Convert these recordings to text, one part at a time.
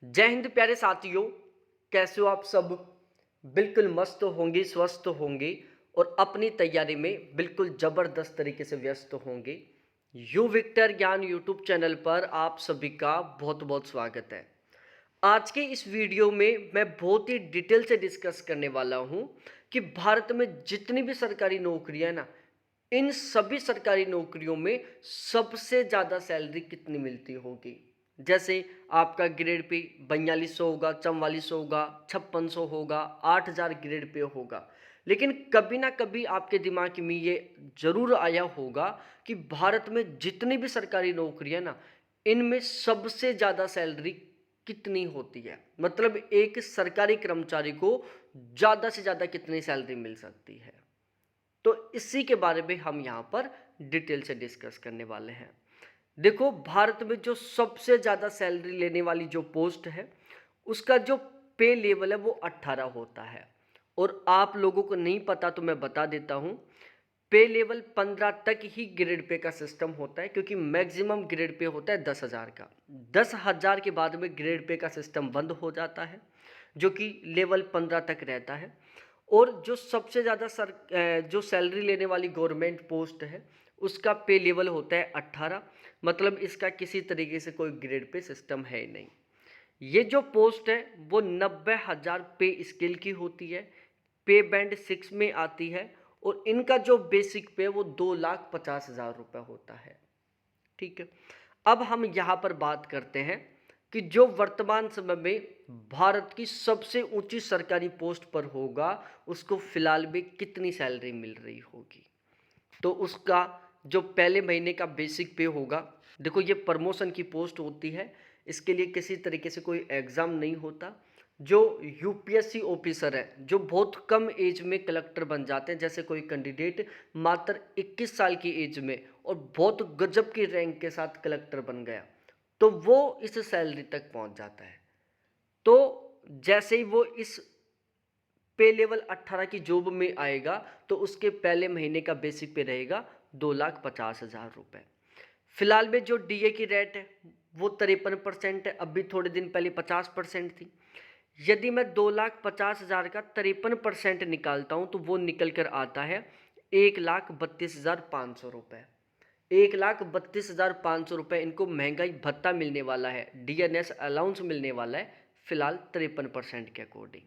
जय हिंद प्यारे साथियों। कैसे हो आप सब? बिल्कुल मस्त होंगे, स्वस्थ होंगे और अपनी तैयारी में बिल्कुल ज़बरदस्त तरीके से व्यस्त होंगे। यू विक्टर ज्ञान यूट्यूब चैनल पर आप सभी का बहुत बहुत स्वागत है। आज के इस वीडियो में मैं बहुत ही डिटेल से डिस्कस करने वाला हूं कि भारत में जितनी भी सरकारी नौकरियां हैं ना, इन सभी सरकारी नौकरियों में सबसे ज़्यादा सैलरी कितनी मिलती होगी। जैसे आपका ग्रेड पे 4200 होगा, 4400 होगा, 5600 होगा, 8000 ग्रेड पे होगा। लेकिन कभी ना कभी आपके दिमाग में ये जरूर आया होगा कि भारत में जितनी भी सरकारी नौकरियां ना, इनमें सबसे ज़्यादा सैलरी कितनी होती है। मतलब एक सरकारी कर्मचारी को ज़्यादा से ज़्यादा कितनी सैलरी मिल सकती है। तो इसी के बारे में हम यहाँ पर डिटेल से डिस्कस करने वाले हैं। देखो, भारत में जो सबसे ज़्यादा सैलरी लेने वाली जो पोस्ट है, उसका जो पे लेवल है वो 18 होता है। और आप लोगों को नहीं पता तो मैं बता देता हूँ, पे लेवल 15 तक ही ग्रेड पे का सिस्टम होता है, क्योंकि मैक्सिमम ग्रेड पे होता है 10,000 का। 10,000 के बाद में ग्रेड पे का सिस्टम बंद हो जाता है, जो कि लेवल 15 तक रहता है। और जो सबसे ज़्यादा जो सैलरी लेने वाली गवर्नमेंट पोस्ट है, उसका पे लेवल होता है 18। मतलब इसका किसी तरीके से कोई ग्रेड पे सिस्टम है ही नहीं। ये जो पोस्ट है वो 90,000 पे स्केल की होती है, पे बैंड 6 में आती है। और इनका जो बेसिक पे वो 2,50,000 रुपये होता है। ठीक है, अब हम यहाँ पर बात करते हैं कि जो वर्तमान समय में भारत की सबसे ऊंची सरकारी पोस्ट पर होगा, उसको फिलहाल में कितनी सैलरी मिल रही होगी। तो उसका जो पहले महीने का बेसिक पे होगा, देखो ये प्रमोशन की पोस्ट होती है, इसके लिए किसी तरीके से कोई एग्ज़ाम नहीं होता। जो यूपीएससी ऑफिसर है, जो बहुत कम एज में कलेक्टर बन जाते हैं, जैसे कोई कैंडिडेट मात्र 21 साल की एज में और बहुत गजब की रैंक के साथ कलेक्टर बन गया, तो वो इस सैलरी तक पहुंच जाता है। तो जैसे ही वो इस पे लेवल 18 की जॉब में आएगा, तो उसके पहले महीने का बेसिक पे रहेगा 2,50,000 रुपये। फिलहाल में जो डीए की रेट है वो 53% है, अभी थोड़े दिन पहले 50% थी। यदि मैं 2,50,000 का 53% निकालता हूँ, तो वो निकल कर आता है 1,32,500 रुपये। 1,32,500 रुपये इनको महंगाई भत्ता मिलने वाला है, डीएनएस अलाउंस मिलने वाला है, फिलहाल 53% के अकॉर्डिंग।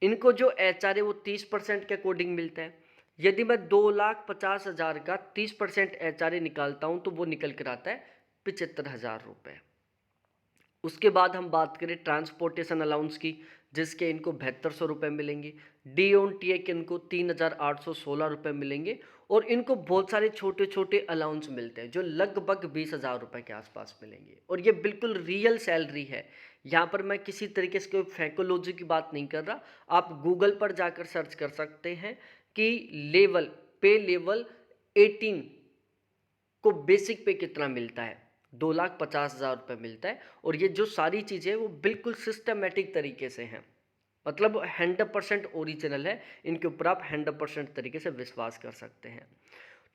इनको जो एचआर है वो 30% के अकॉर्डिंग मिलता है। यदि मैं 2,50,000 का 30% एचआर निकालता हूँ, तो वो निकल कर आता है 75,000 रुपये। उसके बाद हम बात करें ट्रांसपोर्टेशन अलाउंस की, जिसके इनको 7200 रुपये मिलेंगे। डी ऑन टी ए के इनको 3,816 रुपये मिलेंगे। और इनको बहुत सारे छोटे छोटे अलाउंस मिलते हैं, जो लगभग 20,000 रुपये के आसपास मिलेंगे। और ये बिल्कुल रियल सैलरी है। यहाँ पर मैं किसी तरीके से कोई फैकोलॉजी की बात नहीं कर रहा। आप गूगल पर जाकर सर्च कर सकते हैं कि पे लेवल 18 को बेसिक पे कितना मिलता है। 2,50,000 रुपये मिलता है। और ये जो सारी चीज़ें वो बिल्कुल सिस्टमेटिक तरीके से हैं, मतलब 100% ओरिजिनल है। इनके ऊपर आप 100% तरीके से विश्वास कर सकते हैं।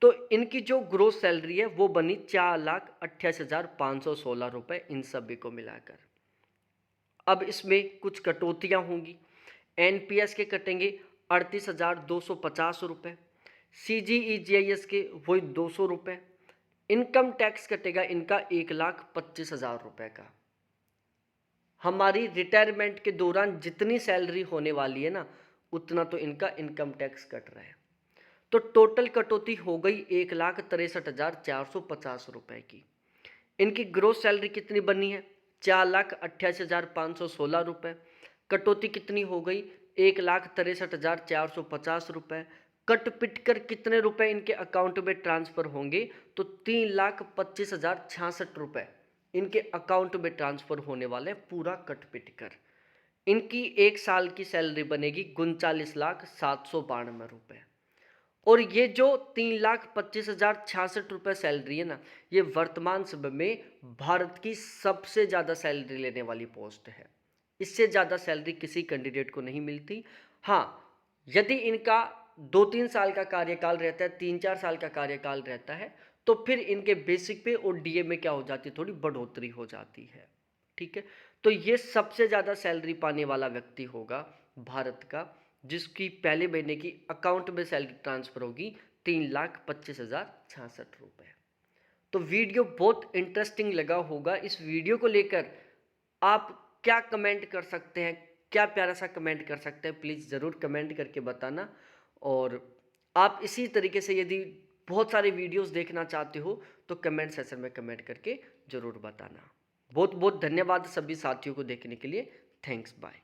तो इनकी जो ग्रोस सैलरी है वो बनी 4,88,516 रुपये इन सभी को मिलाकर। अब इसमें कुछ कटौतियाँ होंगी। एनपीएस के कटेंगे 38,250 रुपये, सीजीईजीआईएस के वही 200 रुपये, इनकम टैक्स कटेगा इनका 1,25,000 रुपये का। हमारी रिटायरमेंट के दौरान जितनी सैलरी होने वाली है ना, उतना तो इनका इनकम टैक्स कट रहा है। तो टोटल कटौती हो गई 1,63,450 रुपये की। इनकी ग्रोस सैलरी कितनी बनी है? 4,88,516 रुपये। कटौती कितनी हो गई? 1,63,450 रुपये। कट पिट कर कितने रुपए इनके अकाउंट में ट्रांसफर होंगे? तो 3,25,066 रुपये इनके अकाउंट में ट्रांसफर होने वाले, पूरा कट पिट कर। इनकी एक साल की सैलरी बनेगी 39,792 रुपये। और ये जो 3,25,066 रुपये सैलरी है ना, ये वर्तमान समय में भारत की सबसे ज़्यादा सैलरी लेने वाली पोस्ट है। इससे ज़्यादा सैलरी किसी कैंडिडेट को नहीं मिलती। हाँ, यदि इनका 2-3 साल का कार्यकाल रहता है, 3-4 साल का कार्यकाल रहता है, तो फिर इनके बेसिक पे और डीए में क्या हो जाती है, थोड़ी बढ़ोतरी हो जाती है। ठीक है, तो ये सबसे ज़्यादा सैलरी पाने वाला व्यक्ति होगा भारत का, जिसकी पहले महीने की अकाउंट में सैलरी ट्रांसफ़र होगी 3,25,066 रुपये। तो वीडियो बहुत इंटरेस्टिंग लगा होगा। इस वीडियो को लेकर आप क्या कमेंट कर सकते हैं, क्या प्यारा सा कमेंट कर सकते हैं, प्लीज़ ज़रूर कमेंट करके बताना। और आप इसी तरीके से यदि बहुत सारे वीडियोस देखना चाहते हो तो कमेंट सेक्शन में कमेंट करके ज़रूर बताना। बहुत बहुत धन्यवाद सभी साथियों को देखने के लिए। Thanks, bye.